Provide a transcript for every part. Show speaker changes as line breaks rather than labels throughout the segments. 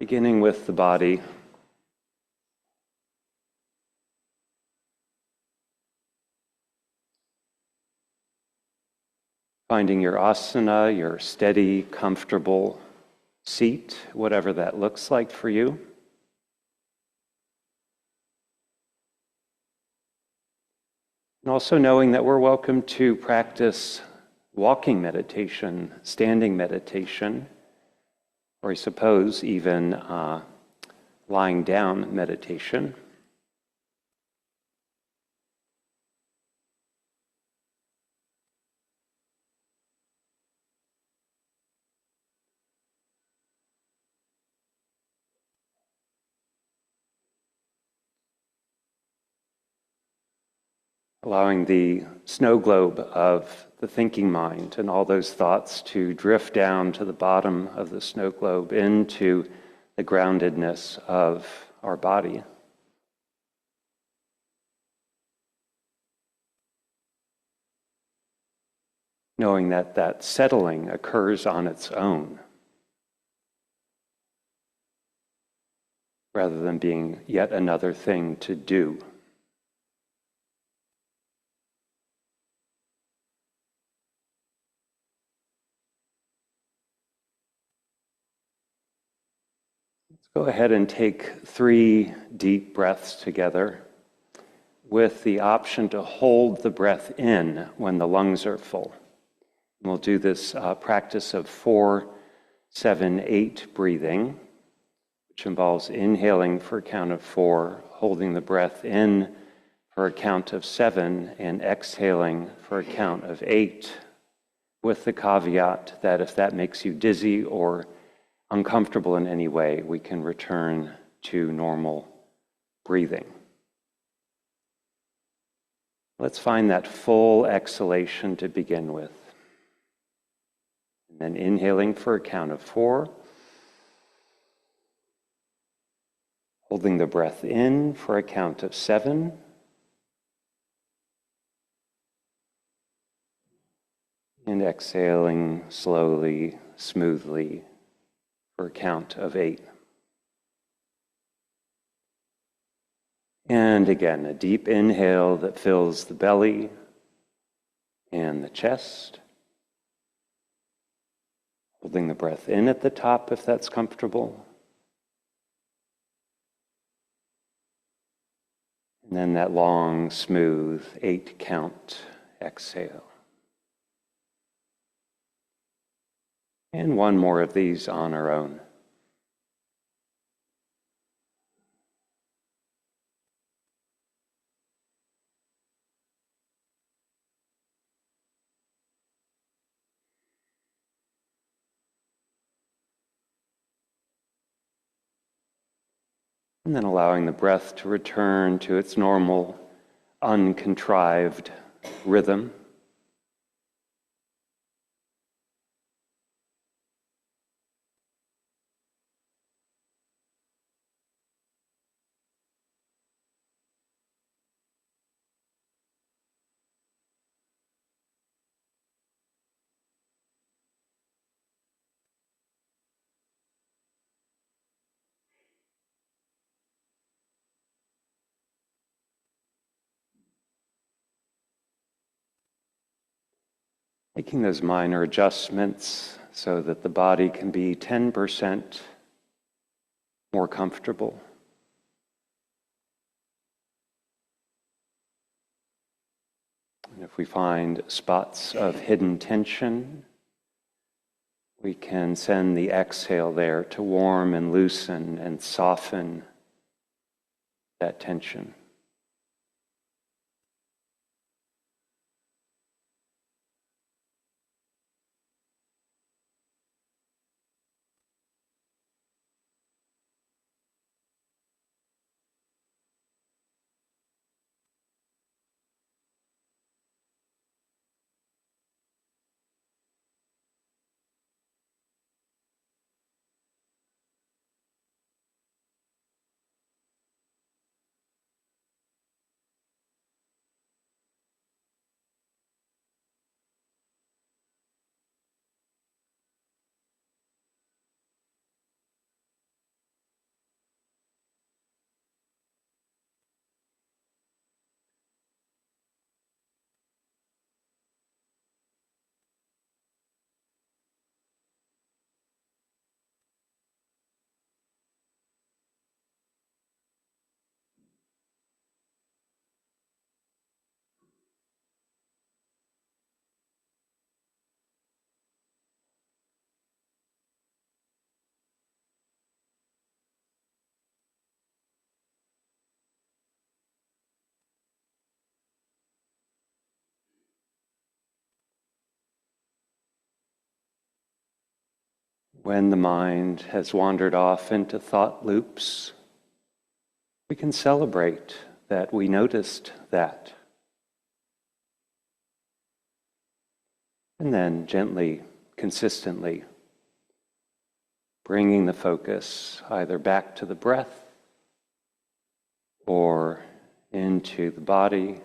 Beginning with the body. Finding your asana, your steady, comfortable seat, whatever that looks like for you. And also knowing that we're welcome to practice walking meditation, standing meditation, or I suppose even lying down meditation. Allowing the snow globe of the thinking mind and all those thoughts to drift down to the bottom of the snow globe into the groundedness of our body. Knowing that that settling occurs on its own, rather than being yet another thing to do. Go ahead and take 3 deep breaths together with the option to hold the breath in when the lungs are full. And we'll do this practice of 4, 7, 8 breathing, which involves inhaling for a count of 4, holding the breath in for a count of 7, and exhaling for a count of 8, with the caveat that if that makes you dizzy or uncomfortable in any way, we can return to normal breathing. Let's find that full exhalation to begin with. And then inhaling for a count of 4. Holding the breath in for a count of 7. And exhaling slowly, smoothly, for a count of 8. And again, a deep inhale that fills the belly and the chest. Holding the breath in at the top if that's comfortable. And then that long, smooth 8 count exhale. And one more of these on our own. And then allowing the breath to return to its normal, uncontrived rhythm. Making those minor adjustments so that the body can be 10% more comfortable. And if we find spots of hidden tension, we can send the exhale there to warm and loosen and soften that tension. When the mind has wandered off into thought loops, we can celebrate that we noticed that. And then gently, consistently, bringing the focus either back to the breath or into the body,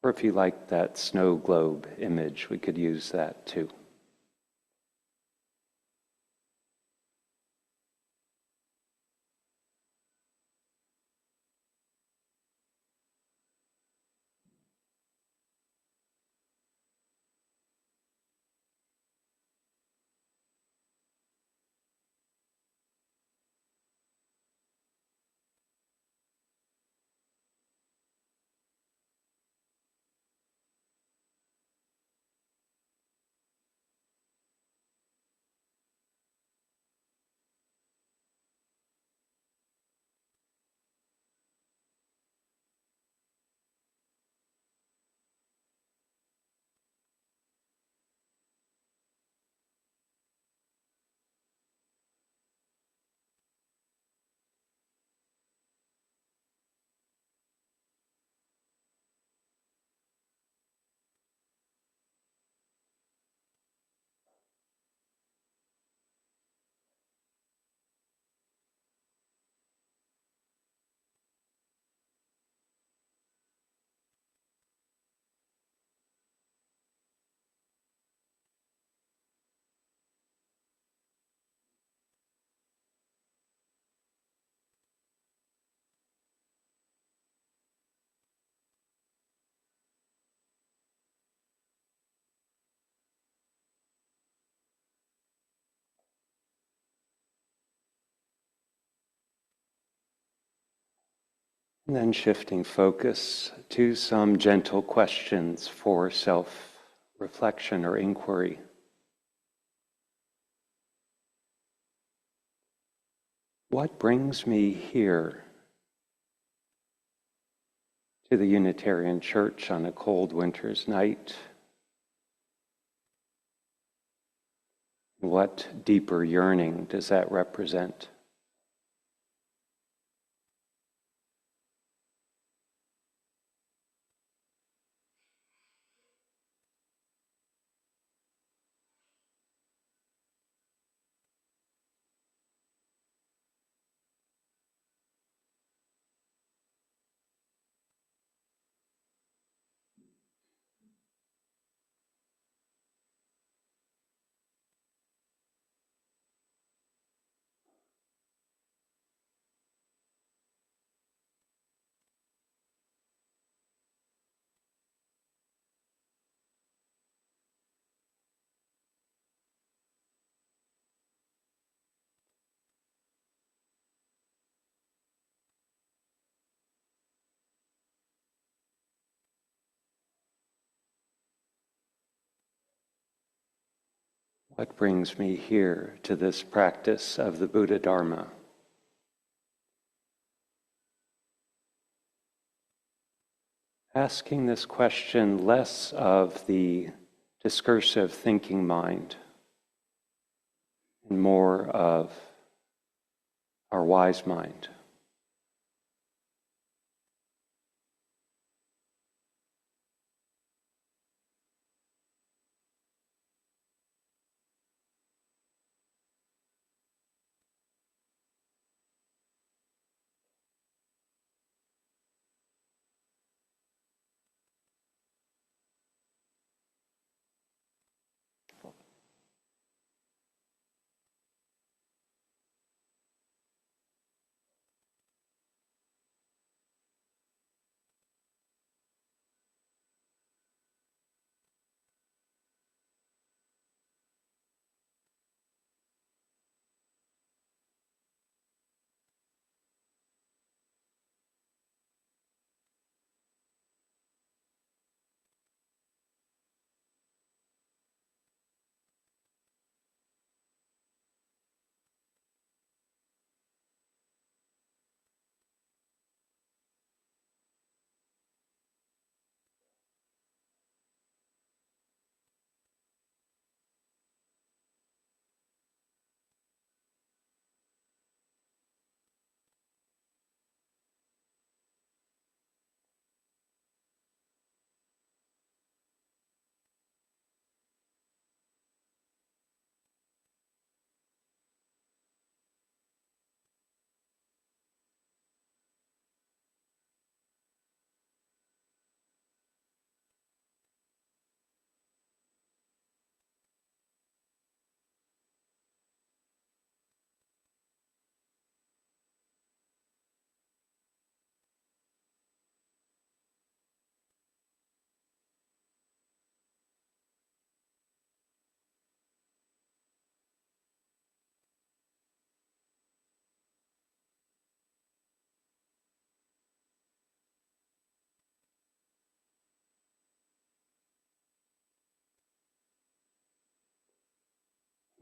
or if you like that snow globe image, we could use that too. And then shifting focus to some gentle questions for self-reflection or inquiry. What brings me here to the Unitarian Church on a cold winter's night? What deeper yearning does that represent? What brings me here to this practice of the Buddha Dharma? Asking this question less of the discursive thinking mind and more of our wise mind.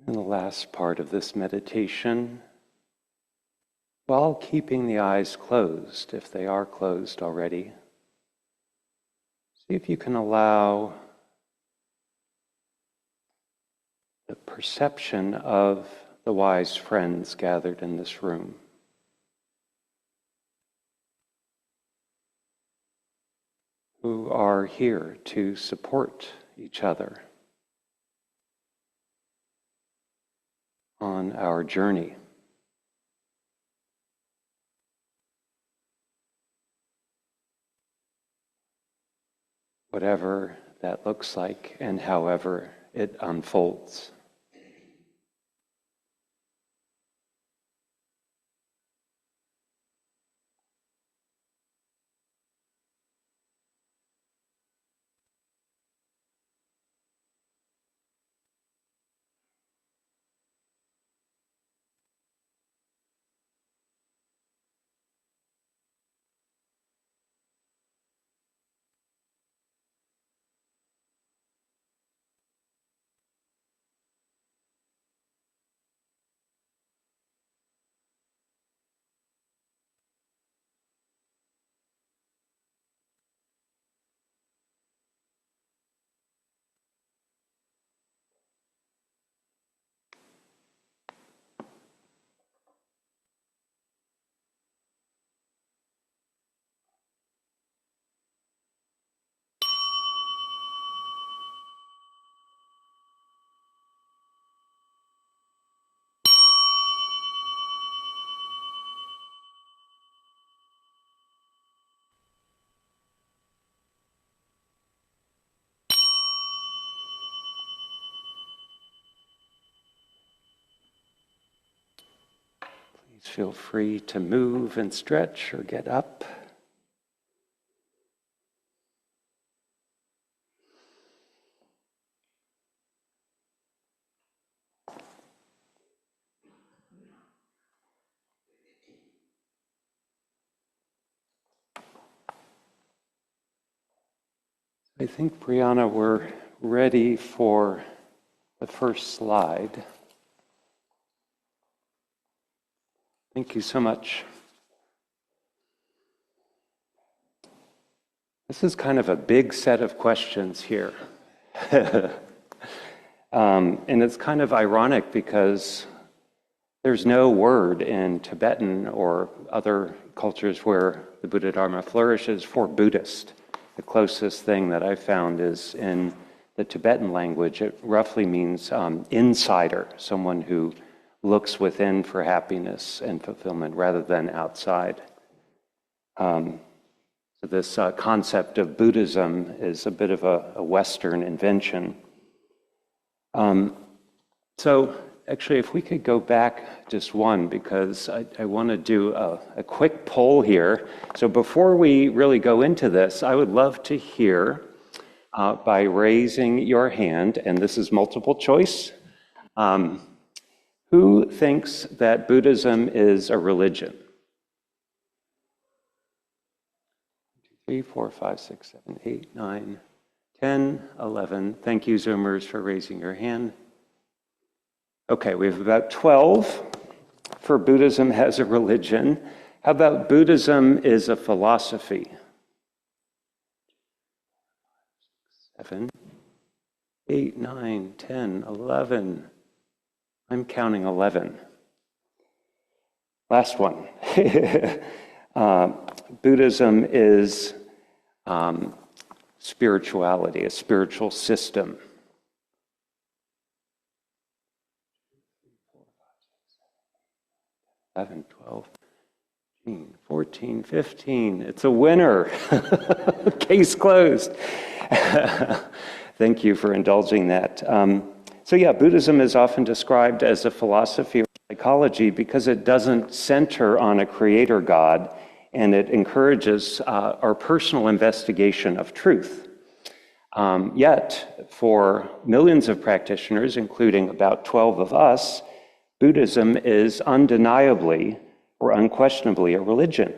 In the last part of this meditation, while keeping the eyes closed, if they are closed already, see if you can allow the perception of the wise friends gathered in this room. Who are here to support each other on our journey. Whatever that looks like and however it unfolds. Please feel free to move and stretch or get up. I think, Brianna, we're ready for the first slide. Thank you so much. This is kind of a big set of questions here. And it's kind of ironic because there's no word in Tibetan or other cultures where the Buddha Dharma flourishes for Buddhist. The closest thing that I found is in the Tibetan language. It roughly means insider, someone who looks within for happiness and fulfillment rather than outside. So this concept of Buddhism is a bit of a Western invention. So actually, if we could go back just one, because I want to do a quick poll here. So before we really go into this, I would love to hear by raising your hand, and this is multiple choice, who thinks that Buddhism is a religion? 3, 4, 5, 6, 7, 8, 9, 10, 11. Thank you, Zoomers, for raising your hand. Okay, we have about 12 for Buddhism as a religion. How about Buddhism is a philosophy? 7, 8, 9, 10, 11. I'm counting 11. Last one. Buddhism is spirituality, a spiritual system. 11, 12, 13, 14, 15. It's a winner. Case closed. Thank you for indulging that. So yeah, Buddhism is often described as a philosophy or psychology because it doesn't center on a creator God, and it encourages our personal investigation of truth. Yet, for millions of practitioners, including about 12 of us, Buddhism is undeniably or unquestionably a religion.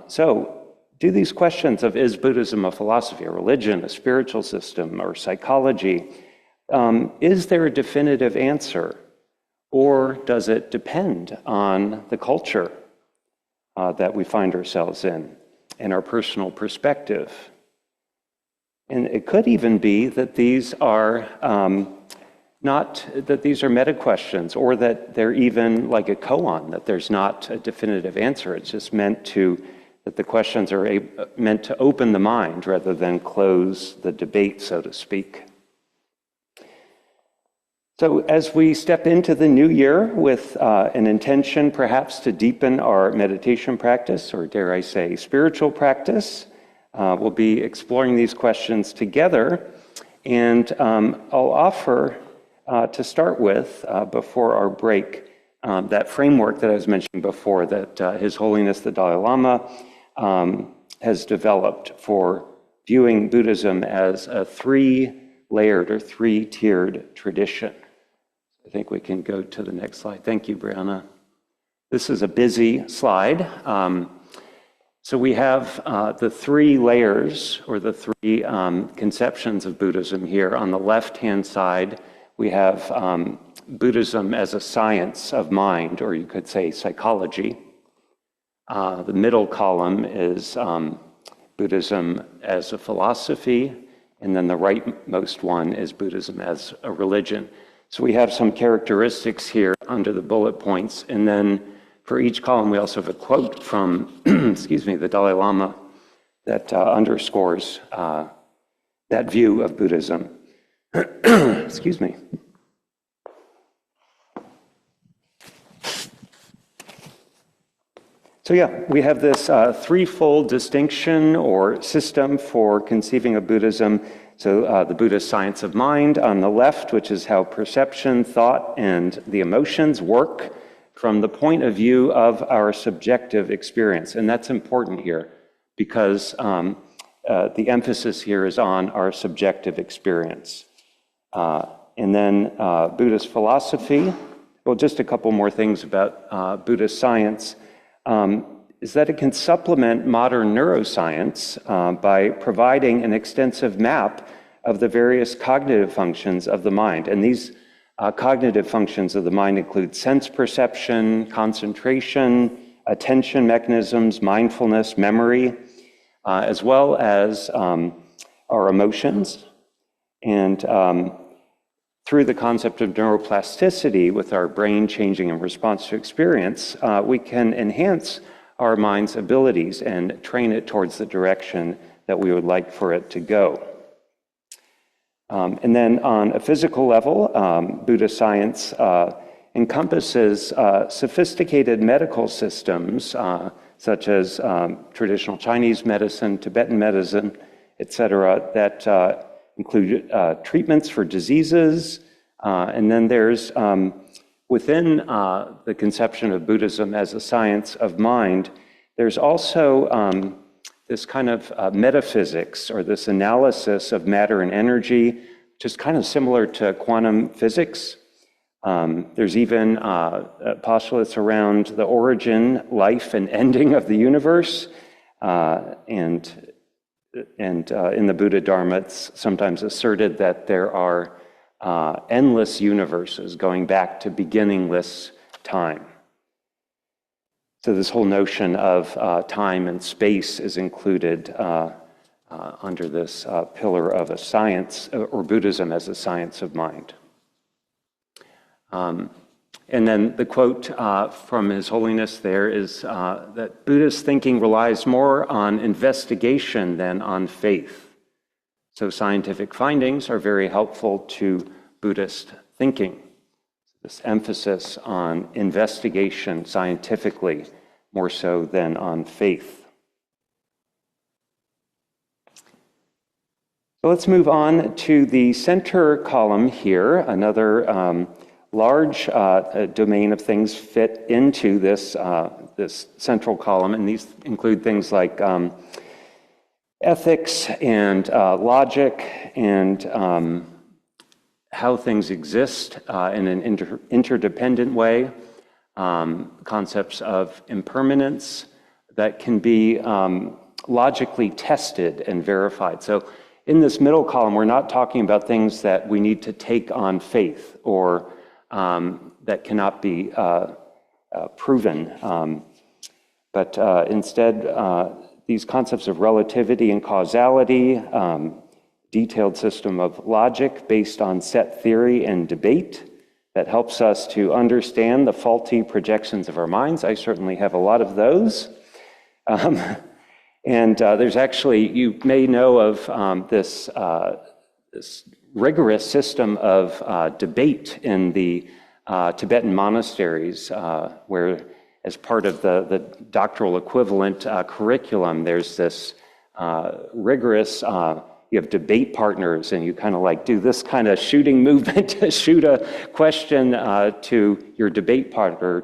So, do these questions of is Buddhism a philosophy, a religion, a spiritual system, or psychology is there a definitive answer, or does it depend on the culture that we find ourselves in and our personal perspective? And it could even be that these are not that these are meta questions, or that they're even like a koan, that there's not a definitive answer. It's just meant to, that the questions are meant to open the mind rather than close the debate, so to speak. So as we step into the new year with an intention perhaps to deepen our meditation practice, or dare I say spiritual practice, we'll be exploring these questions together. And I'll offer to start with, before our break, that framework that I was mentioning before, that His Holiness the Dalai Lama has developed for viewing Buddhism as a three-layered or three-tiered tradition. I think we can go to the next slide. Thank you, Brianna. This is a busy slide. So we have the three layers, or the three conceptions of Buddhism here. On the left-hand side, we have Buddhism as a science of mind, or you could say psychology. The middle column is Buddhism as a philosophy, and then the rightmost one is Buddhism as a religion. So we have some characteristics here under the bullet points, and then for each column we also have a quote from, the Dalai Lama that underscores that view of Buddhism. Excuse me. So yeah, we have this threefold distinction or system for conceiving of Buddhism. So the Buddhist science of mind on the left, which is how perception, thought, and the emotions work from the point of view of our subjective experience. And that's important here because the emphasis here is on our subjective experience. And then Buddhist philosophy, well, just a couple more things about Buddhist science, is that it can supplement modern neuroscience by providing an extensive map of the various cognitive functions of the mind. And these cognitive functions of the mind include sense perception, concentration, attention mechanisms, mindfulness, memory, as well as our emotions. And through the concept of neuroplasticity, with our brain changing in response to experience, we can enhance our mind's abilities and train it towards the direction that we would like for it to go. And then on a physical level, Buddhist science encompasses sophisticated medical systems, such as traditional Chinese medicine, Tibetan medicine, etc., that include treatments for diseases. And then there's, within the conception of Buddhism as a science of mind, there's also this kind of metaphysics, or this analysis of matter and energy, which is kind of similar to quantum physics. There's even postulates around the origin, life, and ending of the universe. And in the Buddha Dharma, it's sometimes asserted that there are endless universes going back to beginningless time. So this whole notion of time and space is included under this pillar of a science, or Buddhism as a science of mind. And then the quote from His Holiness there is that Buddhist thinking relies more on investigation than on faith. So scientific findings are very helpful to Buddhist thinking. This emphasis on investigation scientifically more so than on faith. So let's move on to the center column here, another large domain of things fit into this, this central column, and these include things like ethics and logic and how things exist in an interdependent way, concepts of impermanence that can be logically tested and verified. So in this middle column, we're not talking about things that we need to take on faith or that cannot be proven. But instead, these concepts of relativity and causality, detailed system of logic based on set theory and debate that helps us to understand the faulty projections of our minds. I certainly have a lot of those. And there's actually, you may know of this rigorous system of debate in the Tibetan monasteries, where as part of the doctoral equivalent curriculum, there's this rigorous, you have debate partners, and you kind of like do this kind of shooting movement to shoot a question to your debate partner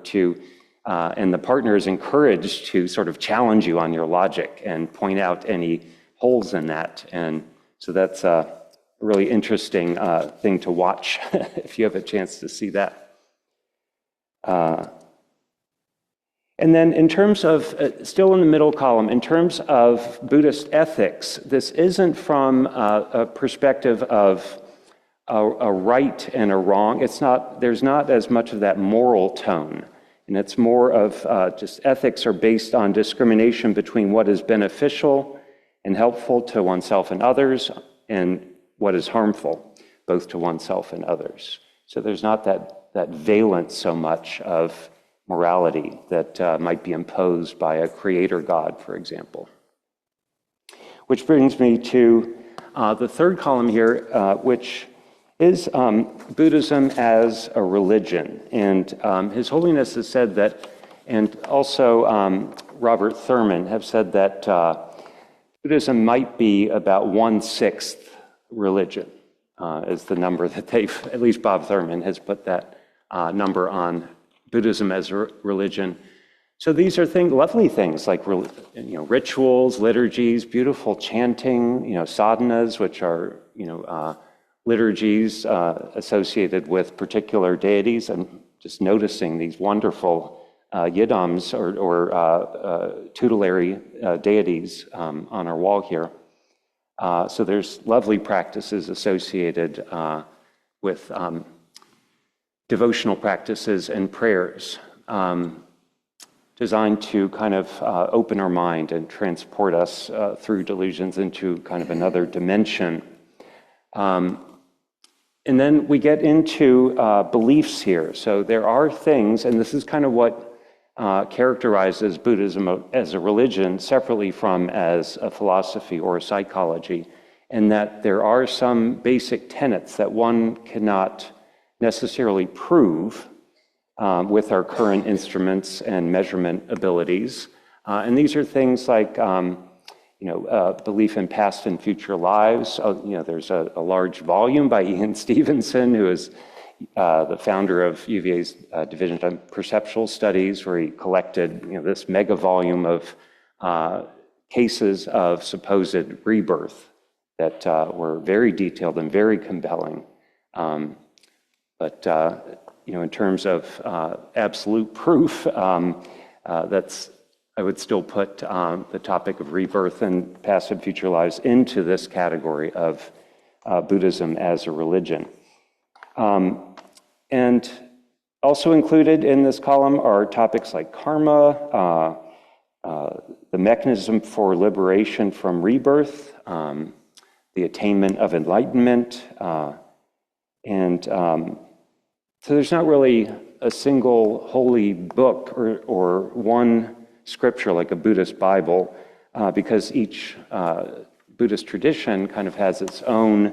and the partner is encouraged to sort of challenge you on your logic and point out any holes in that. And so that's a really interesting thing to watch if you have a chance to see that. And then in terms of, still in the middle column, in terms of Buddhist ethics, this isn't from a perspective of a right and a wrong. There's not as much of that moral tone. And it's more of just ethics are based on discrimination between what is beneficial and helpful to oneself and others and what is harmful, both to oneself and others. So there's not that valence so much of morality that might be imposed by a creator God, for example. Which brings me to the third column here, which is Buddhism as a religion. And His Holiness has said that, and also Robert Thurman have said that Buddhism might be about 1/6 religion, is the number that at least Bob Thurman has put that number on Buddhism as a religion. So these are lovely things like rituals, liturgies, beautiful chanting, sadhanas, which are liturgies associated with particular deities, and just noticing these wonderful yidams or tutelary deities on our wall here. So there's lovely practices associated with devotional practices and prayers designed to kind of open our mind and transport us through delusions into kind of another dimension. And then we get into beliefs here. So there are things, and this is kind of what characterizes Buddhism as a religion separately from as a philosophy or a psychology, in that there are some basic tenets that one cannot necessarily prove with our current instruments and measurement abilities. And these are things like belief in past and future lives. There's a large volume by Ian Stevenson, who is the founder of UVA's Division of Perceptual Studies, where he collected this mega volume of cases of supposed rebirth that were very detailed and very compelling. But in terms of absolute proof, I would still put the topic of rebirth and past and future lives into this category of Buddhism as a religion. And also included in this column are topics like karma, the mechanism for liberation from rebirth, the attainment of enlightenment, and so there's not really a single holy book or one scripture like a Buddhist Bible, because each Buddhist tradition kind of has its own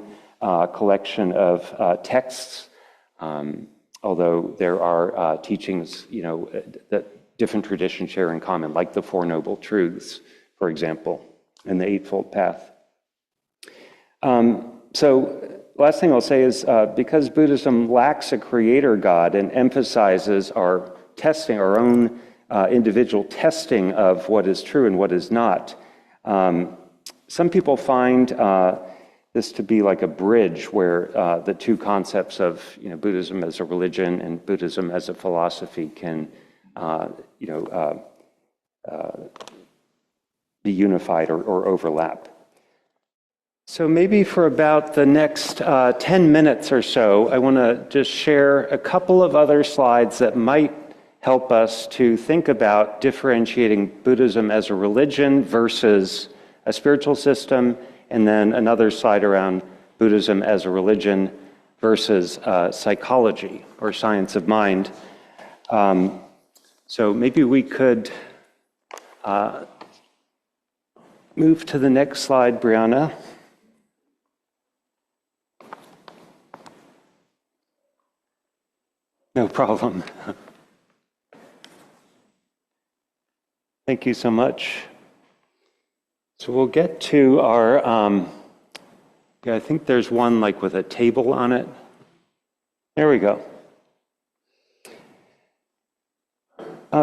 collection of texts, although there are teachings, that different traditions share in common, like the Four Noble Truths, for example, and the Eightfold Path. So last thing I'll say is because Buddhism lacks a creator God and emphasizes our testing, our own individual testing of what is true and what is not, some people find this to be like a bridge where the two concepts of Buddhism as a religion and Buddhism as a philosophy can be unified or overlap. So maybe for about the next 10 minutes or so, I want to just share a couple of other slides that might help us to think about differentiating Buddhism as a religion versus a spiritual system, and then another slide around Buddhism as a religion versus psychology or science of mind. So maybe we could move to the next slide, Brianna. No problem. Thank you so much. So we'll get to our, I think there's one like with a table on it. There we go.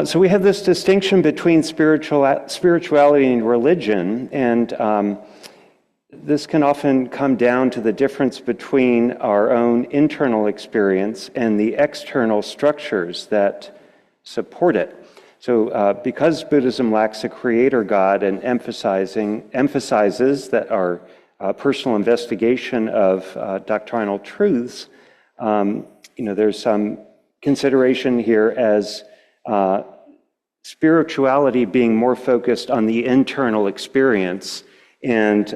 So we have this distinction between spirituality and religion, and this can often come down to the difference between our own internal experience and the external structures that support it. So because Buddhism lacks a creator God and emphasizes that our personal investigation of doctrinal truths, there's some consideration here as spirituality being more focused on the internal experience and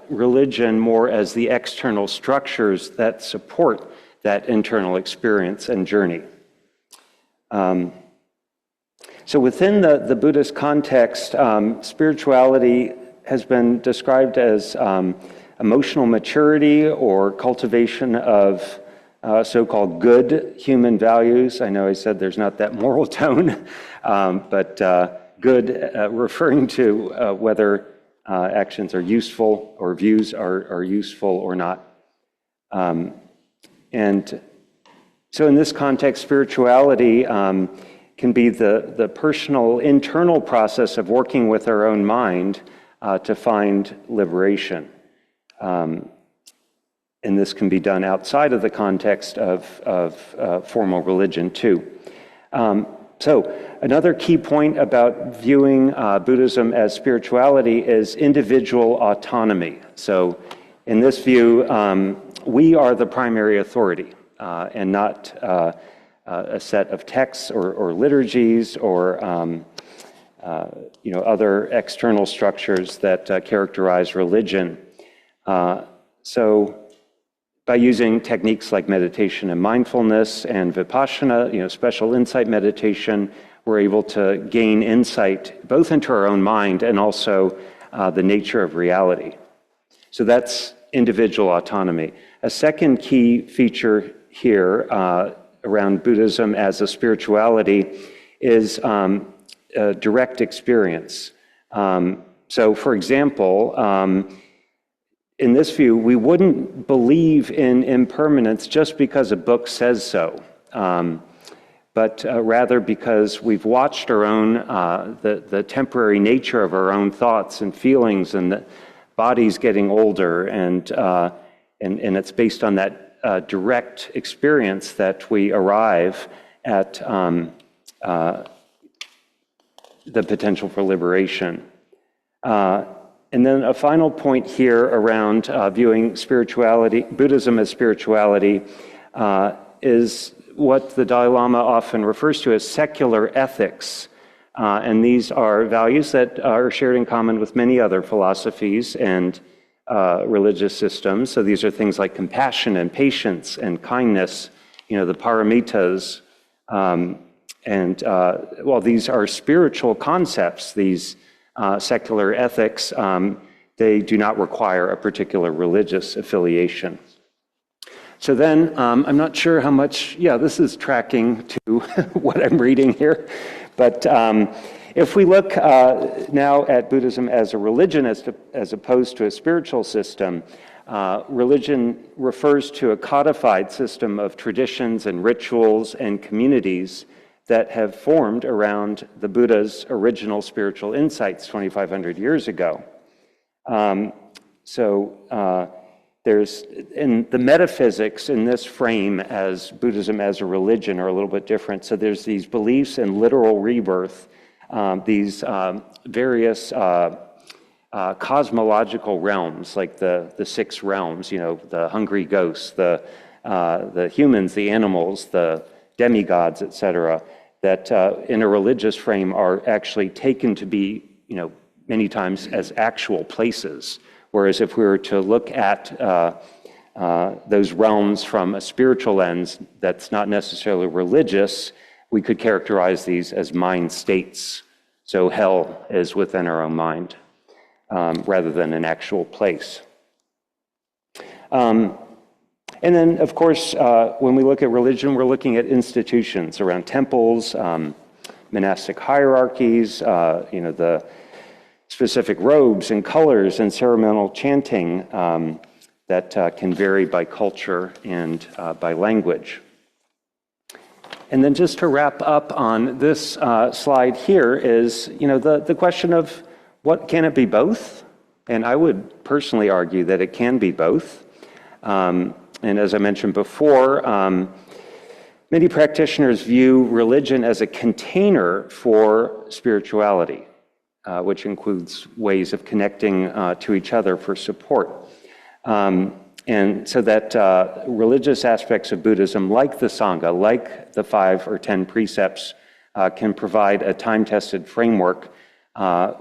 religion more as the external structures that support that internal experience and journey. So within the Buddhist context, spirituality has been described as emotional maturity or cultivation of so-called good human values. I know I said there's not that moral tone, but good referring to whether actions are useful or views are useful or not. And so in this context, spirituality can be the personal internal process of working with our own mind to find liberation. And this can be done outside of the context of formal religion too. So another key point about viewing Buddhism as spirituality is individual autonomy. So in this view, we are the primary authority and not a set of texts or liturgies or other external structures that characterize religion. So by using techniques like meditation and mindfulness and Vipassana, special insight meditation, we're able to gain insight both into our own mind and also the nature of reality. So that's individual autonomy. A second key feature here around Buddhism as a spirituality is direct experience. So for example, in this view, we wouldn't believe in impermanence just because a book says so, but rather because we've watched our own, the temporary nature of our own thoughts and feelings and the body's getting older, and it's based on that direct experience that we arrive at the potential for liberation. And then a final point here around viewing Buddhism as spirituality, is what the Dalai Lama often refers to as secular ethics. And these are values that are shared in common with many other philosophies and religious systems. So these are things like compassion and patience and kindness, the paramitas. And while these are spiritual concepts, these secular ethics, they do not require a particular religious affiliation. So then, I'm not sure how much, this is tracking to what I'm reading here, but if we look now at Buddhism as a religion as opposed to a spiritual system, religion refers to a codified system of traditions and rituals and communities that have formed around the Buddha's original spiritual insights 2,500 years ago. There's in the metaphysics in this frame as Buddhism as a religion are a little bit different. So there's these beliefs in literal rebirth, these various cosmological realms, like the six realms, the hungry ghosts, the humans, the animals, the demigods, etc., that in a religious frame are actually taken to be, many times as actual places. Whereas if we were to look at those realms from a spiritual lens that's not necessarily religious, we could characterize these as mind states. So hell is within our own mind, rather than an actual place. And then, of course, when we look at religion, we're looking at institutions around temples, monastic hierarchies, the specific robes and colors and ceremonial chanting that can vary by culture and by language. And then just to wrap up on this slide here is, the question of what can it be both? And I would personally argue that it can be both. And as I mentioned before, many practitioners view religion as a container for spirituality, which includes ways of connecting to each other for support. And so that religious aspects of Buddhism, like the Sangha, like the 5 or 10 precepts, can provide a time-tested framework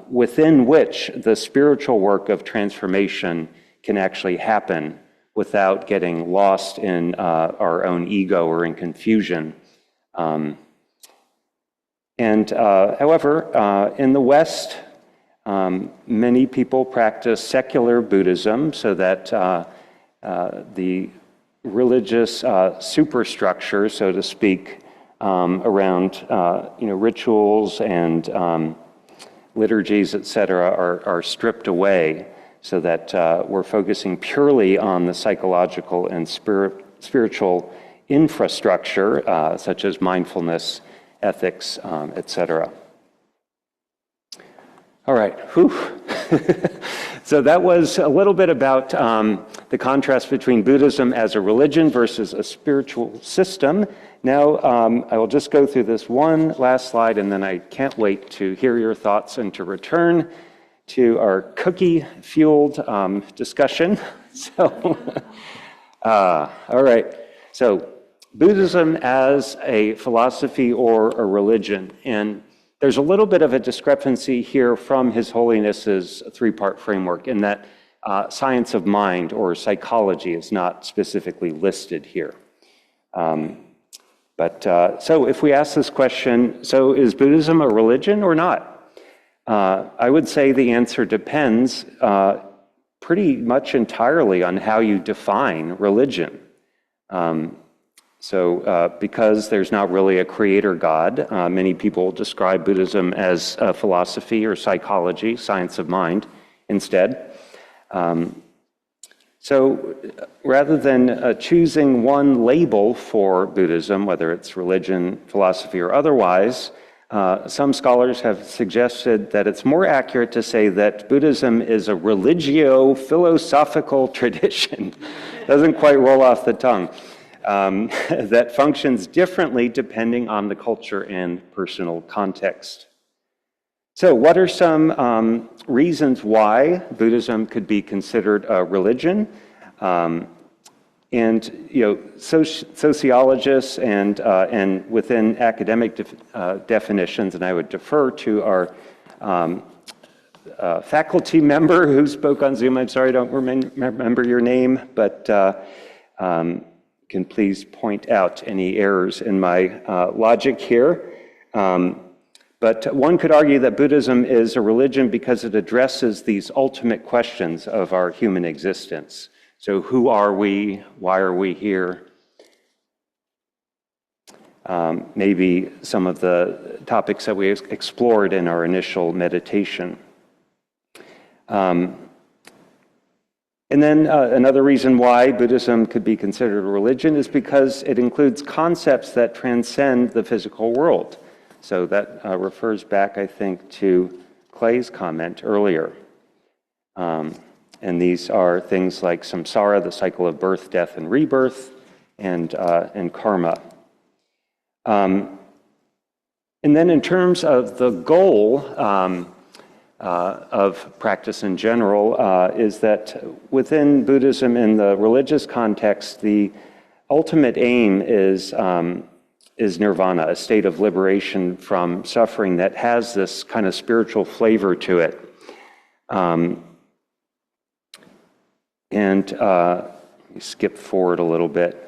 within which the spiritual work of transformation can actually happen without getting lost in our own ego or in confusion. However, in the West, many people practice secular Buddhism so that the religious superstructure, so to speak, around rituals and liturgies, etc., are stripped away, so that we're focusing purely on the psychological and spiritual infrastructure, such as mindfulness, ethics, etc. All right, whew. So that was a little bit about the contrast between Buddhism as a religion versus a spiritual system. Now, I will just go through this one last slide, and then I can't wait to hear your thoughts and to return to our cookie-fueled discussion. So, all right. So, Buddhism as a philosophy or a religion. And there's a little bit of a discrepancy here from His Holiness's 3-part framework in that science of mind or psychology is not specifically listed here. So if we ask this question, so is Buddhism a religion or not? I would say the answer depends pretty much entirely on how you define religion. Because there's not really a creator God, many people describe Buddhism as a philosophy or psychology, science of mind, instead. So rather than choosing one label for Buddhism, whether it's religion, philosophy, or otherwise, some scholars have suggested that it's more accurate to say that Buddhism is a religio-philosophical tradition. Doesn't quite roll off the tongue. That functions differently depending on the culture and personal context. So what are some reasons why Buddhism could be considered a religion? Sociologists and within academic definitions, and I would defer to our faculty member who spoke on Zoom. I'm sorry, I don't remember your name, but can please point out any errors in my logic here. But one could argue that Buddhism is a religion because it addresses these ultimate questions of our human existence. So who are we? Why are we here? Maybe some of the topics that we explored in our initial meditation. And then another reason why Buddhism could be considered a religion is because it includes concepts that transcend the physical world. So that refers back, I think, to Clay's comment earlier. And these are things like samsara, the cycle of birth, death, and rebirth, and karma. And then in terms of the goal, of practice in general is that within Buddhism, in the religious context, the ultimate aim is nirvana, a state of liberation from suffering that has this kind of spiritual flavor to it. Skip forward a little bit.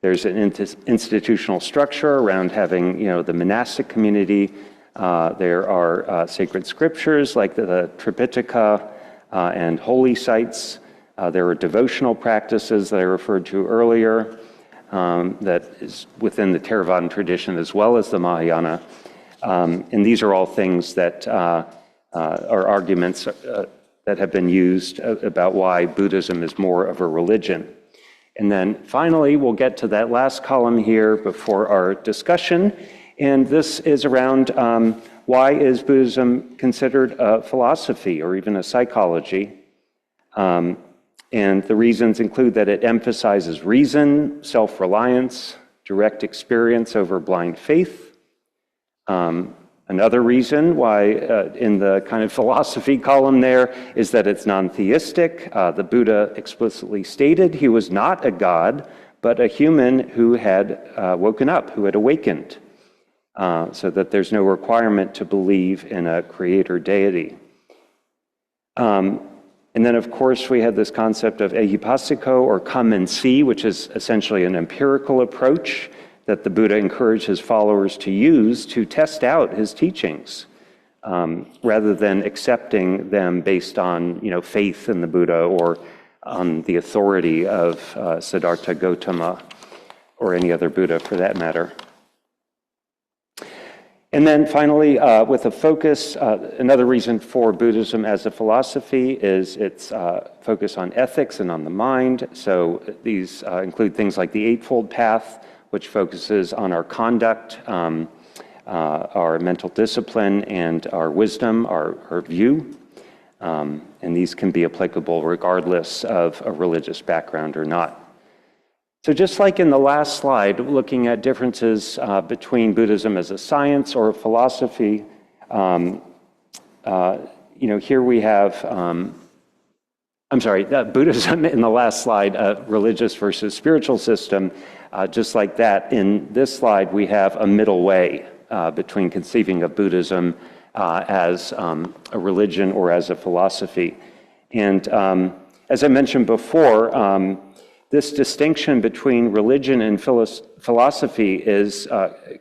There's an institutional structure around having, the monastic community. There are sacred scriptures like the Tripitaka and holy sites. There are devotional practices that I referred to earlier that is within the Theravadan tradition as well as the Mahayana. And these are all things that are arguments that have been used about why Buddhism is more of a religion. And then finally, we'll get to that last column here before our discussion. And this is around why is Buddhism considered a philosophy or even a psychology? And the reasons include that it emphasizes reason, self-reliance, direct experience over blind faith. Another reason why in the kind of philosophy column there is that it's non-theistic. The Buddha explicitly stated he was not a god, but a human who had woken up, who had awakened, so that there's no requirement to believe in a creator deity. And then, of course, we have this concept of ehipassiko, or come and see, which is essentially an empirical approach that the Buddha encouraged his followers to use to test out his teachings, rather than accepting them based on, faith in the Buddha or on the authority of Siddhartha Gautama or any other Buddha for that matter. And then finally, with a focus, another reason for Buddhism as a philosophy is its focus on ethics and on the mind. So these include things like the Eightfold Path, which focuses on our conduct, our mental discipline, and our wisdom, our view. And these can be applicable regardless of a religious background or not. So just like in the last slide, looking at differences between Buddhism as a science or a philosophy, here we have, Buddhism in the last slide, religious versus spiritual system. Just like that, in this slide, we have a middle way between conceiving of Buddhism as a religion or as a philosophy. And as I mentioned before, this distinction between religion and philosophy is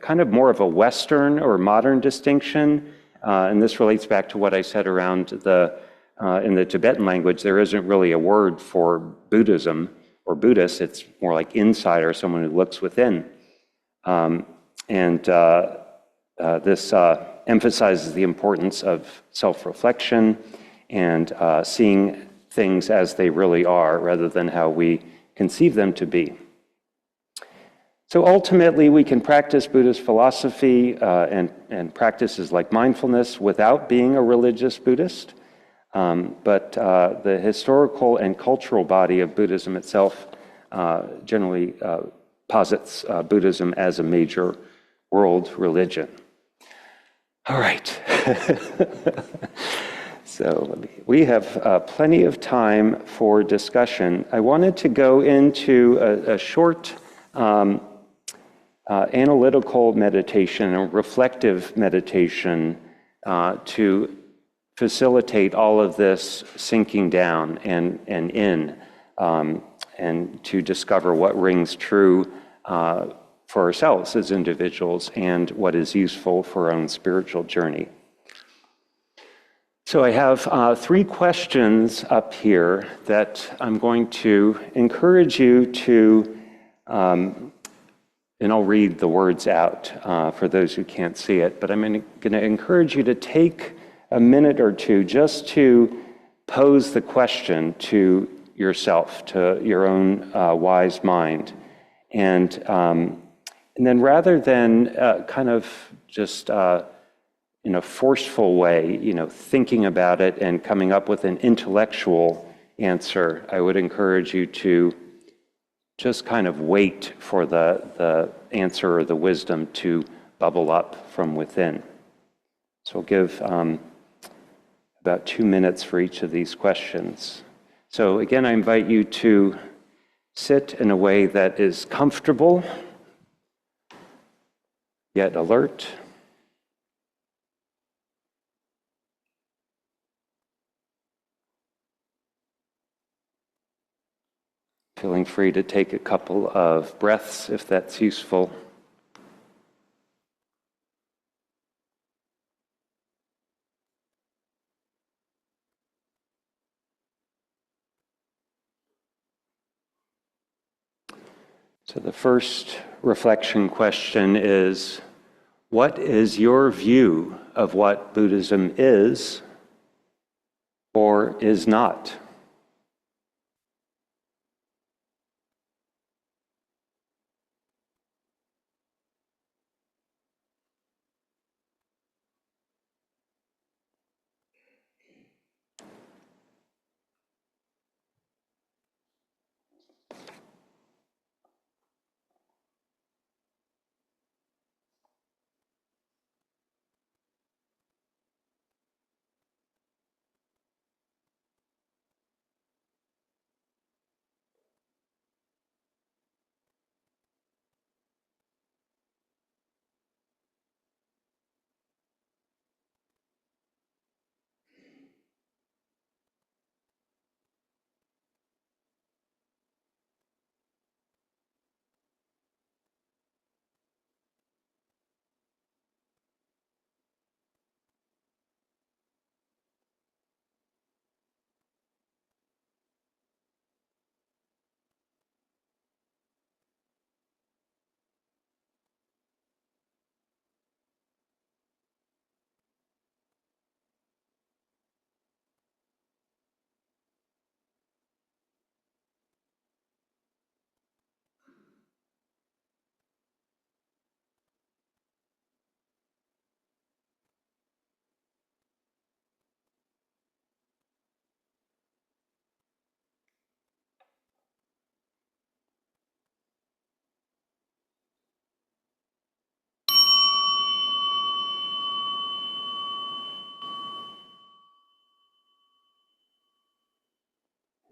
kind of more of a Western or modern distinction. And this relates back to what I said around in the Tibetan language, there isn't really a word for Buddhism or Buddhist. It's more like insider, someone who looks within. This emphasizes the importance of self-reflection and seeing things as they really are rather than how we conceive them to be. So ultimately, we can practice Buddhist philosophy and practices like mindfulness without being a religious Buddhist. But the historical and cultural body of Buddhism itself generally posits Buddhism as a major world religion. All right. So we have plenty of time for discussion. I wanted to go into a short analytical meditation, a reflective meditation to facilitate all of this sinking down and in, and to discover what rings true for ourselves as individuals and what is useful for our own spiritual journey. So I have 3 questions up here that I'm going to encourage you to, and I'll read the words out for those who can't see it, but I'm going to encourage you to take a minute or two just to pose the question to yourself, to your own wise mind. And then rather than kind of just in a forceful way, thinking about it and coming up with an intellectual answer, I would encourage you to just kind of wait for the answer or the wisdom to bubble up from within. So I'll give a about 2 minutes for each of these questions. So again, I invite you to sit in a way that is comfortable, yet alert. Feeling free to take a couple of breaths if that's useful. So the first reflection question is, what is your view of what Buddhism is or is not?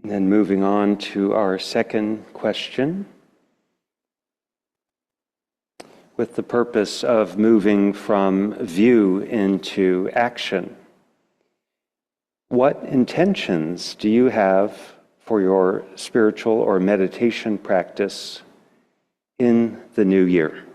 And then moving on to our second question, with the purpose of moving from view into action. What intentions do you have for your spiritual or meditation practice in the new year?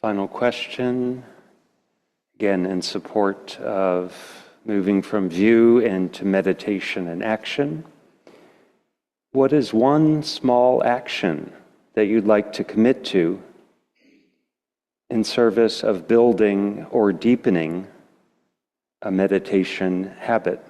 Final question, again in support of moving from view into meditation and action. What is one small action that you'd like to commit to in service of building or deepening a meditation habit?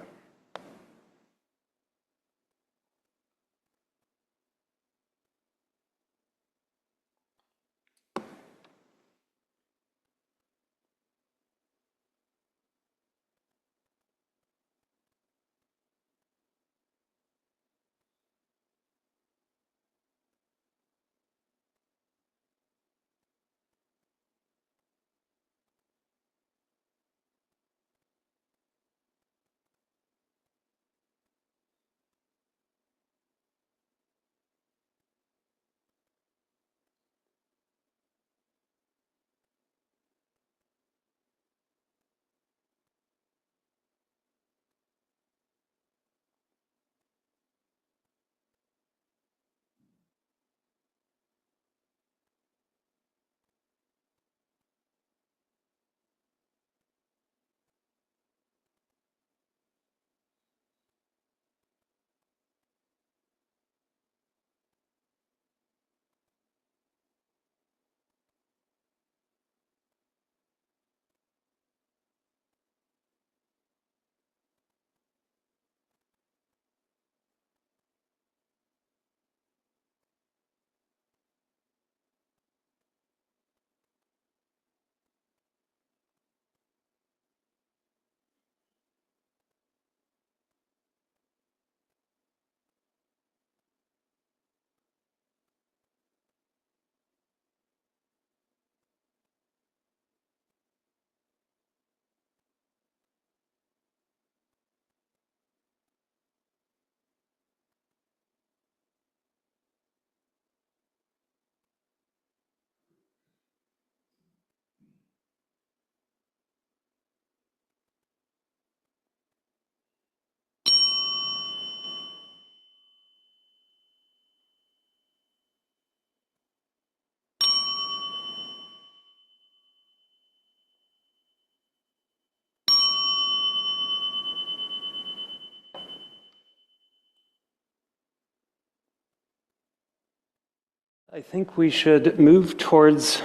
I think we should move towards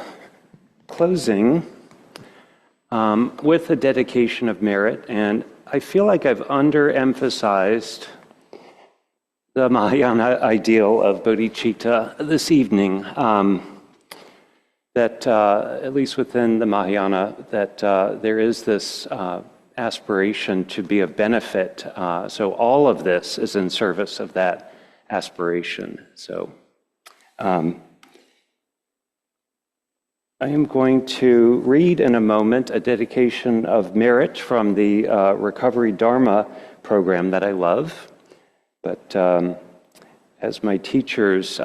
closing with a dedication of merit, and I feel like I've underemphasized the Mahayana ideal of bodhicitta this evening. That at least within the Mahayana, that there is this aspiration to be of benefit. So all of this is in service of that aspiration. So I am going to read in a moment a dedication of merit from the Recovery Dharma program that I love. But as my teachers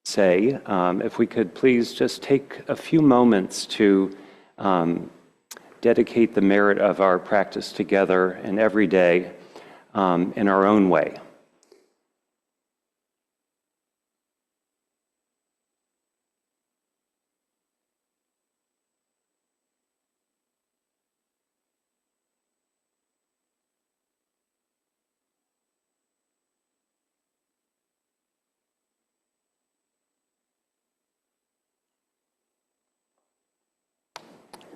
say, if we could please just take a few moments to dedicate the merit of our practice together and every day in our own way.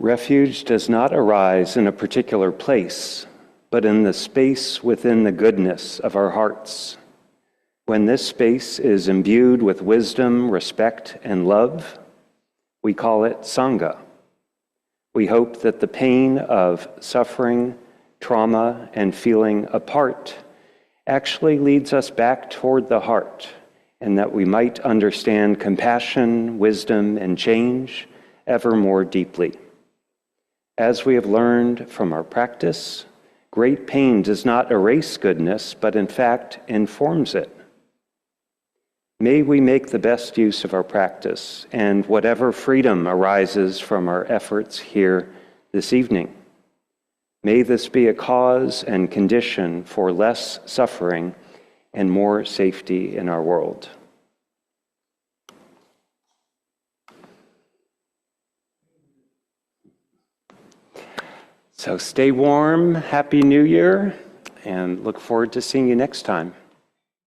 Refuge does not arise in a particular place, but in the space within the goodness of our hearts. When this space is imbued with wisdom, respect, and love, we call it Sangha. We hope that the pain of suffering, trauma, and feeling apart actually leads us back toward the heart, and that we might understand compassion, wisdom, and change ever more deeply. As we have learned from our practice, great pain does not erase goodness, but in fact informs it. May we make the best use of our practice and whatever freedom arises from our efforts here this evening. May this be a cause and condition for less suffering and more safety in our world. So stay warm, Happy New Year, and look forward to seeing you next time.